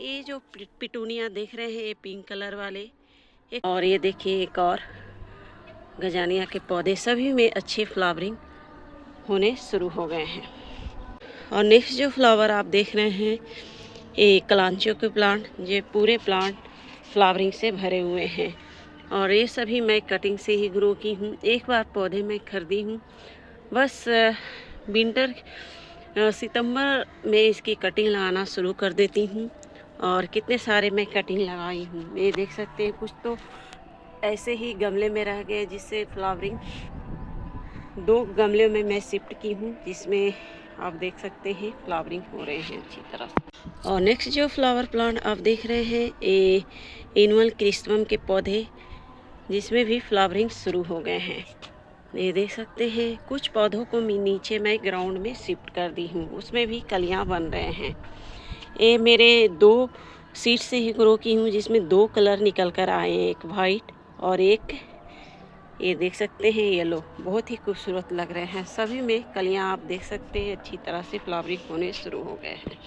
ये जो पिटूनिया देख रहे हैं, ये पिंक कलर वाले एक, और ये देखिए एक और गजानिया के पौधे, सभी में अच्छे फ्लावरिंग होने शुरू हो गए हैं। और नेक्स्ट जो फ्लावर आप देख रहे हैं, ये कलांचो के प्लांट, ये पूरे प्लांट फ्लावरिंग से भरे हुए हैं। और ये सभी मैं कटिंग से ही ग्रो की हूँ। एक बार पौधे मैं खरीदी हूँ, बस विंटर सितंबर में इसकी कटिंग लगाना शुरू कर देती हूँ। और कितने सारे मैं कटिंग लगाई हूँ, ये देख सकते हैं। कुछ तो ऐसे ही गमले में रह गए, जिससे फ्लावरिंग 2 गमले में मैं शिफ्ट की हूँ, जिसमें आप देख सकते हैं फ्लावरिंग हो रहे हैं अच्छी तरह से। और नेक्स्ट जो फ्लावर प्लांट आप देख रहे हैं, ये एनुअल क्रिस्टम के पौधे, जिसमें भी फ्लावरिंग शुरू हो गए हैं। ये देख सकते हैं। कुछ पौधों को नीचे मैं ग्राउंड में शिफ्ट कर दी हूँ, उसमें भी कलियाँ बन रहे हैं। ये मेरे 2 सीड से ही ग्रो की हूँ, जिसमें 2 कलर निकल कर आए हैं, एक वाइट और एक ये देख सकते हैं येलो। बहुत ही खूबसूरत लग रहे हैं। सभी में कलियाँ आप देख सकते हैं अच्छी तरह से फ्लावरिंग होने शुरू हो गए हैं।